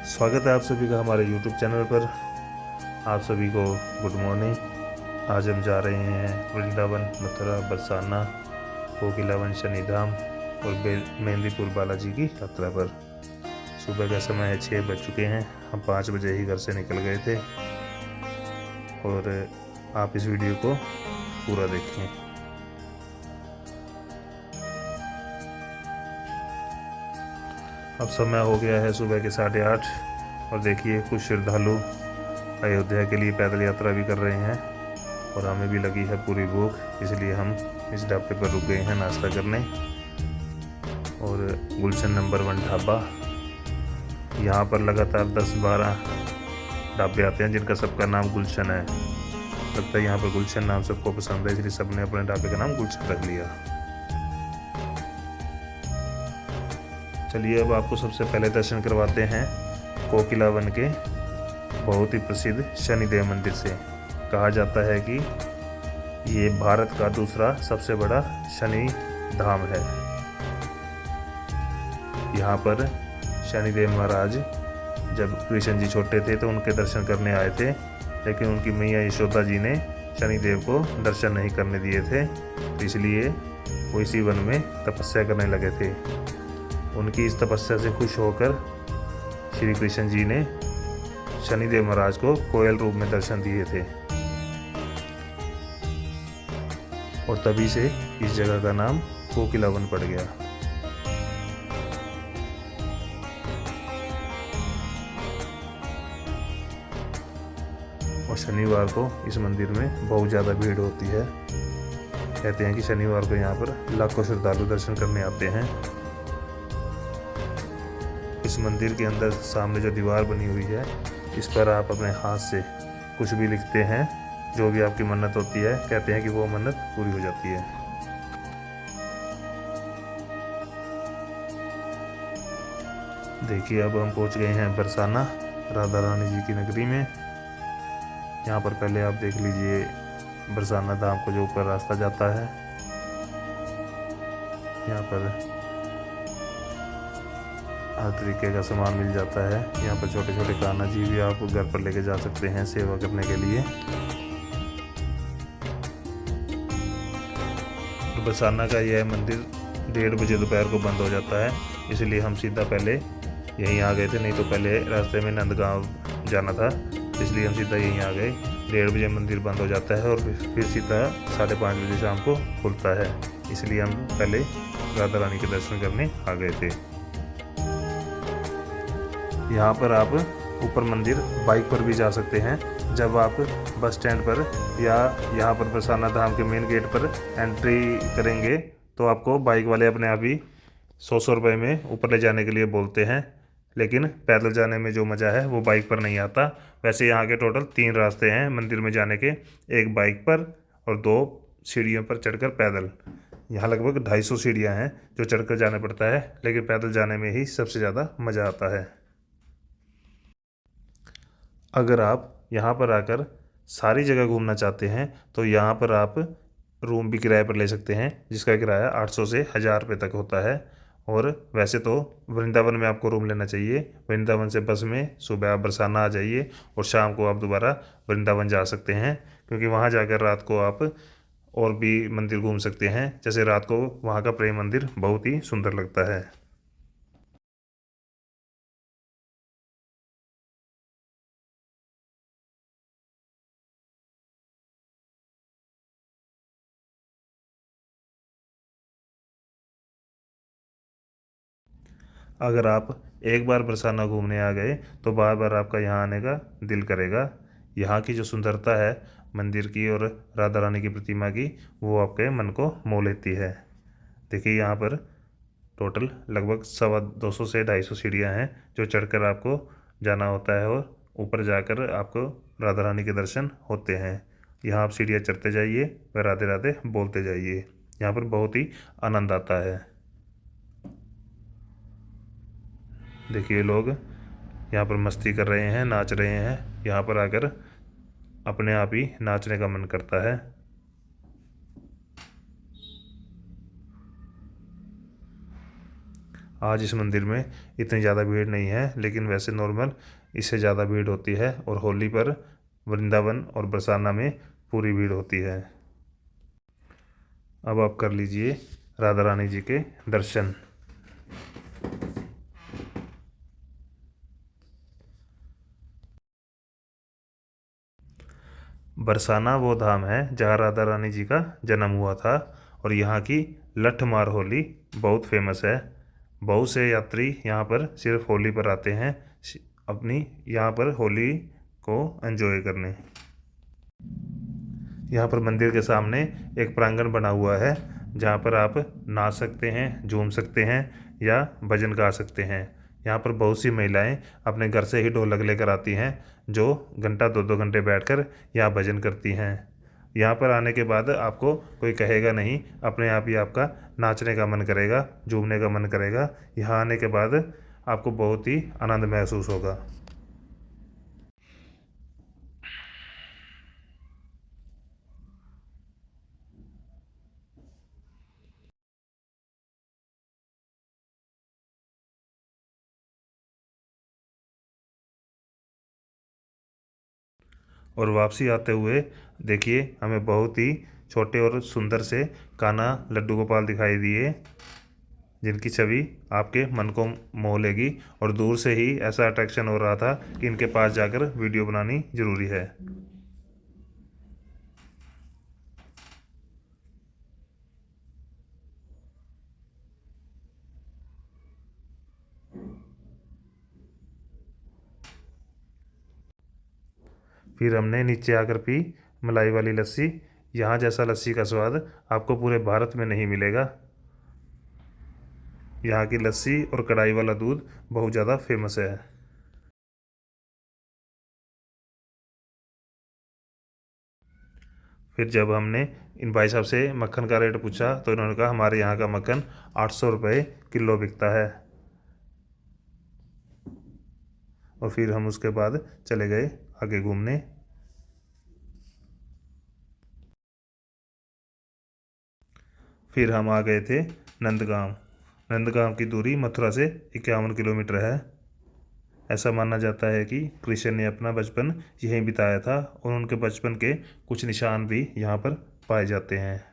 स्वागत है आप सभी का हमारे YouTube चैनल पर। आप सभी को गुड मॉर्निंग। आज हम जा रहे हैं वृंदावन, मथुरा, बरसाना, कोकिलावन, शनिधाम और मेहंदीपुर बालाजी की यात्रा पर। सुबह का समय है, 6 बज चुके हैं। हम 5 बजे ही घर से निकल गए थे और आप इस वीडियो को पूरा देखें। अब समय हो गया है सुबह के 8:30 और देखिए कुछ श्रद्धालु अयोध्या के लिए पैदल यात्रा भी कर रहे हैं और हमें भी लगी है पूरी भूख, इसलिए हम इस ढाबे पर रुक गए हैं नाश्ता करने। और गुलशन नंबर 1 ढाबा, यहाँ पर लगातार 10-12 ढाबे आते हैं जिनका सबका नाम गुलशन है। लगता है यहाँ पर गुलशन नाम सबको पसंद है, इसलिए सबने अपने ढाबे का नाम गुलशन रख लिया। चलिए अब आपको सबसे पहले दर्शन करवाते हैं कोकिलावन के बहुत ही प्रसिद्ध शनिदेव मंदिर से। कहा जाता है कि ये भारत का दूसरा सबसे बड़ा शनि धाम है। यहाँ पर शनिदेव महाराज जब कृष्ण जी छोटे थे तो उनके दर्शन करने आए थे, लेकिन उनकी मैया यशोदा जी ने शनिदेव को दर्शन नहीं करने दिए थे, इसलिए वो इसी वन में तपस्या करने लगे थे। उनकी इस तपस्या से खुश होकर श्री कृष्ण जी ने शनिदेव महाराज को कोयल रूप में दर्शन दिए थे और तभी से इस जगह का नाम कोकिलावन पड़ गया। और शनिवार को इस मंदिर में बहुत ज़्यादा भीड़ होती है। कहते हैं कि शनिवार को यहाँ पर लाखों श्रद्धालु दर्शन करने आते हैं। इस मंदिर के अंदर सामने जो दीवार बनी हुई है, इस पर आप अपने हाथ से कुछ भी लिखते हैं, जो भी आपकी मन्नत होती है, कहते हैं कि वो मन्नत पूरी हो जाती है। देखिए अब हम पहुंच गए हैं बरसाना, राधा रानी जी की नगरी में। यहाँ पर पहले आप देख लीजिए बरसाना धाम को जो ऊपर रास्ता जाता है। यहाँ पर हर तरीके का सामान मिल जाता है। यहाँ पर छोटे छोटे कान्हा जी भी आप घर पर लेके जा सकते हैं सेवा करने के लिए। बरसाना का यह मंदिर 1:30 बजे दोपहर को बंद हो जाता है, इसलिए हम सीधा पहले यहीं आ गए थे। नहीं तो पहले रास्ते में नंदगांव जाना था, इसलिए हम सीधा यहीं आ गए। 1:30 बजे मंदिर बंद हो जाता है और फिर सीधा 5:30 बजे शाम को खुलता है, इसलिए हम पहले राधा रानी के दर्शन करने आ गए थे। यहाँ पर आप ऊपर मंदिर बाइक पर भी जा सकते हैं। जब आप बस स्टैंड पर या यहाँ पर बरसाना धाम के मेन गेट पर एंट्री करेंगे तो आपको बाइक वाले अपने आप ही 100 रुपये में ऊपर ले जाने के लिए बोलते हैं, लेकिन पैदल जाने में जो मज़ा है वो बाइक पर नहीं आता। वैसे यहाँ के टोटल 3 रास्ते हैं मंदिर में जाने के, एक बाइक पर और 2 सीढ़ियों पर चढ़कर पैदल। यहाँ लगभग 250 सीढ़ियाँ हैं जो चढ़कर जाना पड़ता है, लेकिन पैदल जाने में ही सबसे ज़्यादा मज़ा आता है। अगर आप यहाँ पर आकर सारी जगह घूमना चाहते हैं तो यहाँ पर आप रूम भी किराए पर ले सकते हैं, जिसका किराया 800 से 1000 रुपये तक होता है। और वैसे तो वृंदावन में आपको रूम लेना चाहिए। वृंदावन से बस में सुबह आप बरसाना आ जाइए और शाम को आप दोबारा वृंदावन जा सकते हैं, क्योंकि वहाँ जाकर रात को आप और भी मंदिर घूम सकते हैं। जैसे रात को वहाँ का प्रेम मंदिर बहुत ही सुंदर लगता है। अगर आप एक बार बरसाना घूमने आ गए तो बार बार आपका यहाँ आने का दिल करेगा। यहाँ की जो सुंदरता है मंदिर की और राधा रानी की प्रतिमा की, वो आपके मन को मोह लेती है। देखिए यहाँ पर टोटल लगभग 250 से 250 सीढ़ियाँ हैं जो चढ़कर आपको जाना होता है और ऊपर जाकर आपको राधा रानी के दर्शन होते हैं। यहाँ आप सीढ़ियाँ चढ़ते जाइए व राधे राधे बोलते जाइए। यहाँ पर बहुत ही आनंद आता है। देखिए लोग यहाँ पर मस्ती कर रहे हैं, नाच रहे हैं। यहाँ पर आकर अपने आप ही नाचने का मन करता है। आज इस मंदिर में इतनी ज़्यादा भीड़ नहीं है, लेकिन वैसे नॉर्मल इससे ज़्यादा भीड़ होती है। और होली पर वृंदावन और बरसाना में पूरी भीड़ होती है। अब आप कर लीजिए राधा रानी जी के दर्शन। बरसाना वो धाम है जहाँ राधा रानी जी का जन्म हुआ था, और यहाँ की लठमार होली बहुत फेमस है। बहुत से यात्री यहाँ पर सिर्फ होली पर आते हैं, अपनी यहाँ पर होली को एंजॉय करने। यहाँ पर मंदिर के सामने एक प्रांगण बना हुआ है जहाँ पर आप नाच सकते हैं, झूम सकते हैं या भजन गा सकते हैं। यहाँ पर बहुत सी महिलाएं अपने घर से ही ढोलक लेकर आती हैं, जो घंटा 2-2 घंटे बैठकर यहाँ भजन करती हैं। यहाँ पर आने के बाद आपको कोई कहेगा नहीं, अपने आप ही आपका नाचने का मन करेगा, झूमने का मन करेगा। यहाँ आने के बाद आपको बहुत ही आनंद महसूस होगा। और वापसी आते हुए देखिए हमें बहुत ही छोटे और सुंदर से कान्हा लड्डू गोपाल दिखाई दिए, जिनकी छवि आपके मन को मोह लेगी। और दूर से ही ऐसा अट्रैक्शन हो रहा था कि इनके पास जाकर वीडियो बनानी ज़रूरी है। फिर हमने नीचे आकर पी मलाई वाली लस्सी। यहाँ जैसा लस्सी का स्वाद आपको पूरे भारत में नहीं मिलेगा। यहाँ की लस्सी और कढ़ाई वाला दूध बहुत ज़्यादा फेमस है। फिर जब हमने इन भाई साहब से मक्खन का रेट पूछा तो इन्होंने कहा हमारे यहाँ का मक्खन 800 रुपये किलो बिकता है। और फिर हम उसके बाद चले गए आगे घूमने। फिर हम आ गए थे नंदगांव। नंदगांव की दूरी मथुरा से 51 किलोमीटर है। ऐसा माना जाता है कि कृष्ण ने अपना बचपन यहीं बिताया था, और उनके बचपन के कुछ निशान भी यहाँ पर पाए जाते हैं।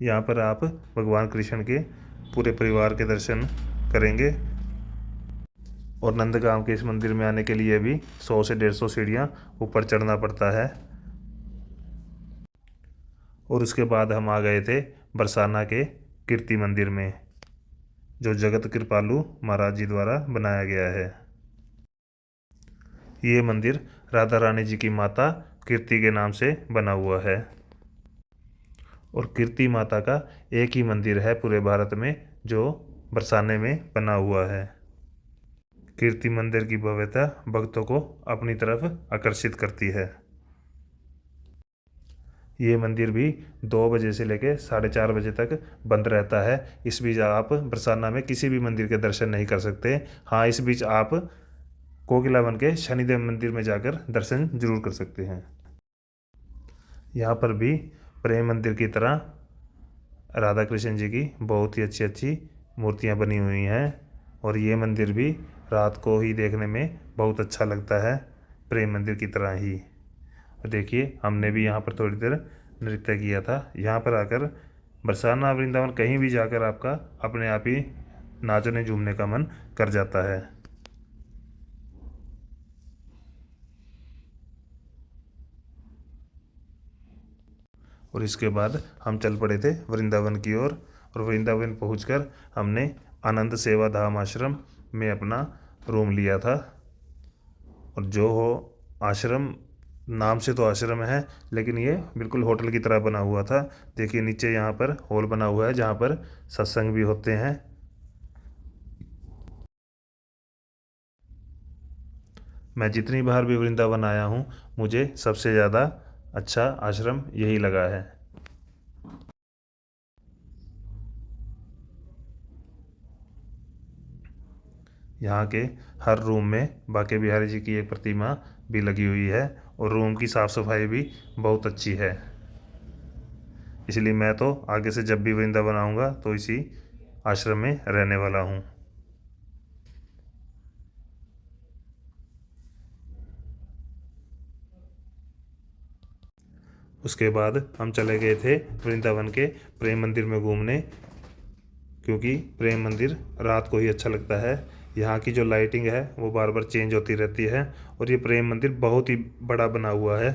यहाँ पर आप भगवान कृष्ण के पूरे परिवार के दर्शन करेंगे। और नंदगांव के इस मंदिर में आने के लिए भी 100 से 150 सीढ़ियाँ ऊपर चढ़ना पड़ता है। और उसके बाद हम आ गए थे बरसाना के कीर्ति मंदिर में, जो जगत कृपालु महाराज जी द्वारा बनाया गया है। ये मंदिर राधा रानी जी की माता कीर्ति के नाम से बना हुआ है। और कीर्ति माता का एक ही मंदिर है पूरे भारत में जो बरसाने में बना हुआ है। कीर्ति मंदिर की भव्यता भक्तों को अपनी तरफ आकर्षित करती है। ये मंदिर भी 2 बजे से लेकर 4:30 बजे तक बंद रहता है। इस बीच आप बरसाना में किसी भी मंदिर के दर्शन नहीं कर सकते। हाँ, इस बीच आप कोकिला वन के शनिदेव मंदिर में जाकर दर्शन जरूर कर सकते हैं। यहाँ पर भी प्रेम मंदिर की तरह राधा कृष्ण जी की बहुत ही अच्छी अच्छी मूर्तियाँ बनी हुई हैं। और ये मंदिर भी रात को ही देखने में बहुत अच्छा लगता है, प्रेम मंदिर की तरह ही। देखिए हमने भी यहाँ पर थोड़ी देर नृत्य किया था। यहाँ पर आकर बरसाना वृंदावन कहीं भी जाकर आपका अपने आप ही नाचने झूमने का मन कर जाता है। और इसके बाद हम चल पड़े थे वृंदावन की ओर। और वृंदावन पहुंचकर हमने आनंद सेवा धाम आश्रम में अपना रूम लिया था। और जो हो आश्रम, नाम से तो आश्रम है लेकिन ये बिल्कुल होटल की तरह बना हुआ था। देखिए नीचे यहाँ पर हॉल बना हुआ है जहाँ पर सत्संग भी होते हैं। मैं जितनी बार भी वृंदावन आया हूँ, मुझे सबसे ज़्यादा अच्छा आश्रम यही लगा है। यहाँ के हर रूम में बांके बिहारी जी की एक प्रतिमा भी लगी हुई है, और रूम की साफ़ सफाई भी बहुत अच्छी है। इसलिए मैं तो आगे से जब भी वृंदावन आऊँगा तो इसी आश्रम में रहने वाला हूँ। उसके बाद हम चले गए थे वृंदावन के प्रेम मंदिर में घूमने, क्योंकि प्रेम मंदिर रात को ही अच्छा लगता है। यहाँ की जो लाइटिंग है वो बार बार चेंज होती रहती है और ये प्रेम मंदिर बहुत ही बड़ा बना हुआ है।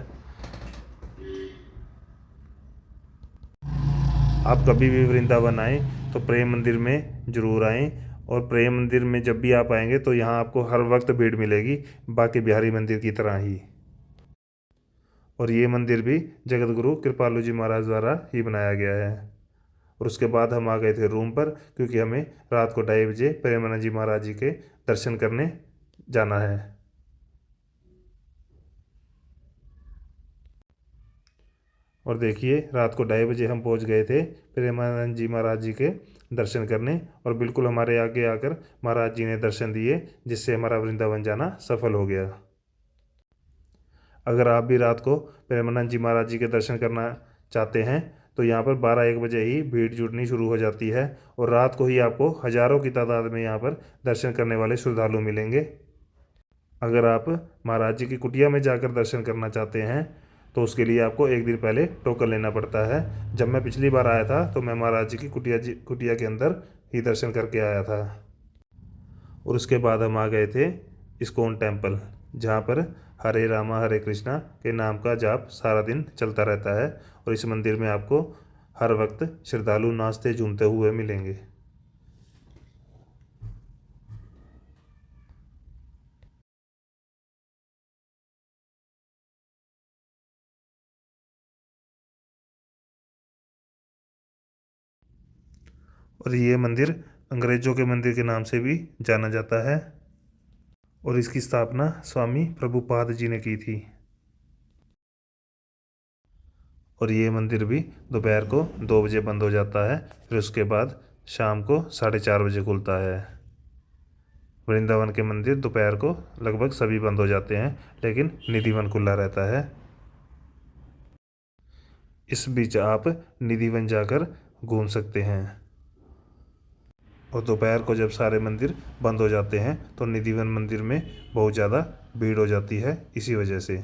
आप कभी भी वृंदावन आएँ तो प्रेम मंदिर में ज़रूर आएँ, और प्रेम मंदिर में जब भी आप आएंगे तो यहाँ आपको हर वक्त भीड़ मिलेगी, बाकी बिहारी मंदिर की तरह ही। और ये मंदिर भी जगत गुरु कृपालु जी महाराज द्वारा ही बनाया गया है। और उसके बाद हम आ गए थे रूम पर, क्योंकि हमें रात को 2:30 बजे प्रेमानंद जी महाराज जी के दर्शन करने जाना है। और देखिए रात को 2:30 बजे हम पहुंच गए थे प्रेमानंद जी महाराज जी के दर्शन करने, और बिल्कुल हमारे आगे आकर महाराज जी ने दर्शन दिए, जिससे हमारा वृंदावन जाना सफल हो गया। अगर आप भी रात को प्रेमानंद जी महाराज जी के दर्शन करना चाहते हैं तो यहाँ पर 12-1 बजे ही भीड़ जुटनी शुरू हो जाती है, और रात को ही आपको हज़ारों की तादाद में यहाँ पर दर्शन करने वाले श्रद्धालु मिलेंगे। अगर आप महाराज जी की कुटिया में जाकर दर्शन करना चाहते हैं तो उसके लिए आपको एक दिन पहले टोकन लेना पड़ता है। जब मैं पिछली बार आया था तो मैं महाराज जी की कुटिया के अंदर ही दर्शन करके आया था। और उसके बाद हम आ गए थे इस्कॉन टेम्पल, जहाँ पर हरे रामा हरे कृष्णा के नाम का जाप सारा दिन चलता रहता है, और इस मंदिर में आपको हर वक्त श्रद्धालु नाचते झूमते हुए मिलेंगे। और ये मंदिर अंग्रेज़ों के मंदिर के नाम से भी जाना जाता है, और इसकी स्थापना स्वामी प्रभुपाद जी ने की थी। और ये मंदिर भी दोपहर को 2 बजे बंद हो जाता है, फिर उसके बाद शाम को 4:30 बजे खुलता है। वृंदावन के मंदिर दोपहर को लगभग सभी बंद हो जाते हैं, लेकिन निधिवन खुला रहता है। इस बीच आप निधिवन जाकर घूम सकते हैं। और दोपहर को जब सारे मंदिर बंद हो जाते हैं तो निधिवन मंदिर में बहुत ज़्यादा भीड़ हो जाती है, इसी वजह से।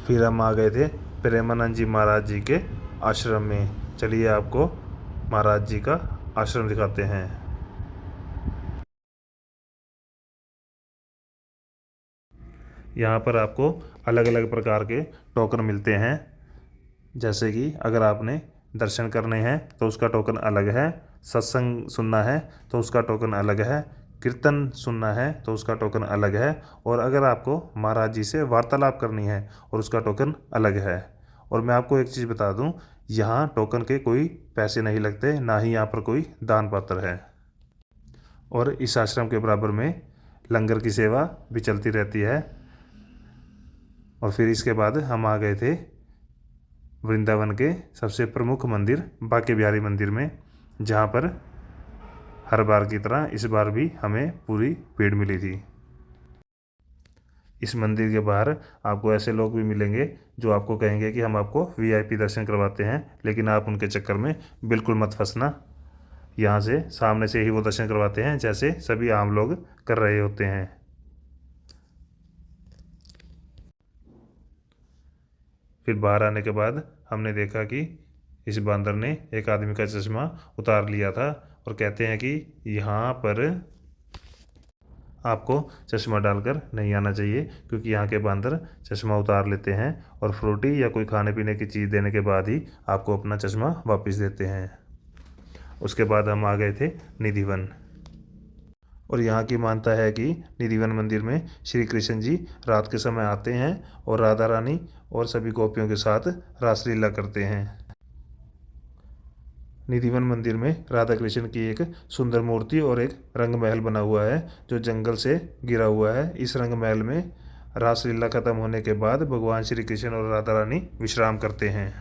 फिर हम आ गए थे प्रेमानंद जी महाराज जी के आश्रम में। चलिए आपको महाराज जी का आश्रम दिखाते हैं। यहाँ पर आपको अलग अलग प्रकार के टोकन मिलते हैं, जैसे कि अगर आपने दर्शन करने हैं तो उसका टोकन अलग है, सत्संग सुनना है तो उसका टोकन अलग है, कीर्तन सुनना है तो उसका टोकन अलग है, और अगर आपको महाराज जी से वार्तालाप करनी है और उसका टोकन अलग है। और मैं आपको एक चीज़ बता दूं, यहाँ टोकन के कोई पैसे नहीं लगते, ना ही यहाँ पर कोई दान पात्र है। और इस आश्रम के बराबर में लंगर की सेवा भी चलती रहती है। और फिर इसके बाद हम आ गए थे वृंदावन के सबसे प्रमुख मंदिर बांके बिहारी मंदिर में, जहाँ पर हर बार की तरह इस बार भी हमें पूरी भीड़ मिली थी। इस मंदिर के बाहर आपको ऐसे लोग भी मिलेंगे जो आपको कहेंगे कि हम आपको VIP दर्शन करवाते हैं, लेकिन आप उनके चक्कर में बिल्कुल मत फंसना। यहाँ से सामने से ही वो दर्शन करवाते हैं, जैसे सभी आम लोग कर रहे होते हैं। फिर बाहर आने के बाद हमने देखा कि इस बंदर ने एक आदमी का चश्मा उतार लिया था, और कहते हैं कि यहाँ पर आपको चश्मा डालकर नहीं आना चाहिए, क्योंकि यहाँ के बंदर चश्मा उतार लेते हैं और फ्रूटी या कोई खाने पीने की चीज़ देने के बाद ही आपको अपना चश्मा वापस देते हैं। उसके बाद हम आ गए थे निधिवन, और यहाँ की मान्यता है कि निधिवन मंदिर में श्री कृष्ण जी रात के समय आते हैं और राधा रानी और सभी गोपियों के साथ रासलीला करते हैं। निधिवन मंदिर में राधा कृष्ण की एक सुंदर मूर्ति और एक रंग महल बना हुआ है, जो जंगल से गिरा हुआ है। इस रंग महल में रासलीला खत्म होने के बाद भगवान श्री कृष्ण और राधा रानी विश्राम करते हैं।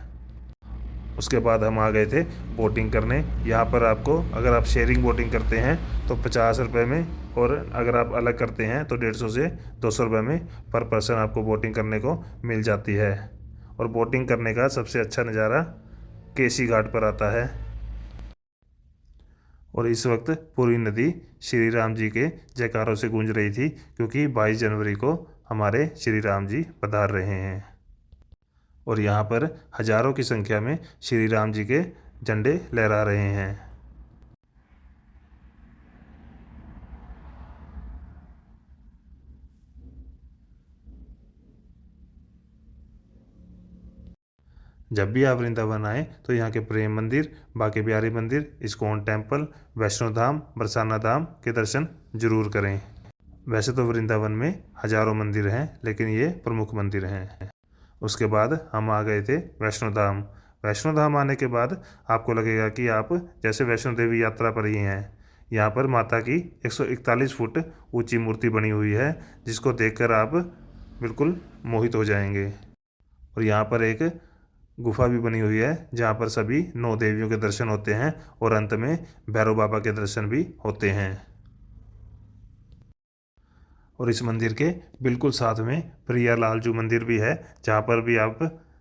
उसके बाद हम आ गए थे बोटिंग करने। यहाँ पर आपको अगर आप शेयरिंग बोटिंग करते हैं तो 50 रुपये में, और अगर आप अलग करते हैं तो 150 से 200 रुपये में पर पर्सन आपको बोटिंग करने को मिल जाती है। और बोटिंग करने का सबसे अच्छा नज़ारा केसी घाट पर आता है। और इस वक्त पूरी नदी श्री राम जी के जयकारों से गूंज रही थी, क्योंकि 22 जनवरी को हमारे श्री राम जी पधार रहे हैं। और यहाँ पर हजारों की संख्या में श्री राम जी के झंडे लहरा रहे हैं। जब भी आप वृंदावन आए तो यहाँ के प्रेम मंदिर, बांके बिहारी मंदिर, इस्कॉन टेम्पल, वैष्णो धाम, बरसाना धाम के दर्शन जरूर करें। वैसे तो वृंदावन में हजारों मंदिर हैं, लेकिन ये प्रमुख मंदिर हैं। उसके बाद हम आ गए थे वैष्णो धाम। वैष्णो धाम आने के बाद आपको लगेगा कि आप जैसे वैष्णो देवी यात्रा पर ही हैं। यहाँ पर माता की 141 फुट ऊंची मूर्ति बनी हुई है, जिसको देखकर आप बिल्कुल मोहित हो जाएंगे। और यहाँ पर एक गुफा भी बनी हुई है, जहाँ पर सभी 9 देवियों के दर्शन होते हैं और अंत में भैरव बाबा के दर्शन भी होते हैं। और इस मंदिर के बिल्कुल साथ में प्रिया लालजू मंदिर भी है, जहाँ पर भी आप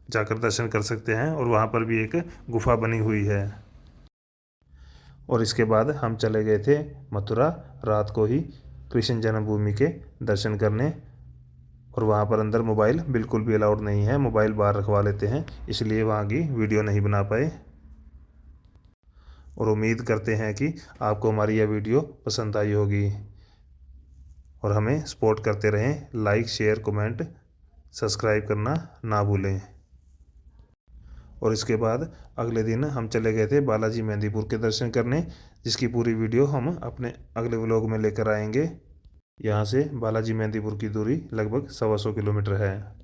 जाकर दर्शन कर सकते हैं, और वहाँ पर भी एक गुफा बनी हुई है। और इसके बाद हम चले गए थे मथुरा, रात को ही कृष्ण जन्मभूमि के दर्शन करने। और वहाँ पर अंदर मोबाइल बिल्कुल भी अलाउड नहीं है, मोबाइल बाहर रखवा लेते हैं, इसलिए वहाँ की वीडियो नहीं बना पाए। और उम्मीद करते हैं कि आपको हमारी यह वीडियो पसंद आई होगी। और हमें सपोर्ट करते रहें, लाइक शेयर कमेंट सब्सक्राइब करना ना भूलें। और इसके बाद अगले दिन हम चले गए थे बालाजी मेहंदीपुर के दर्शन करने, जिसकी पूरी वीडियो हम अपने अगले व्लॉग में लेकर आएंगे। यहाँ से बालाजी मेहंदीपुर की दूरी लगभग 125 किलोमीटर है।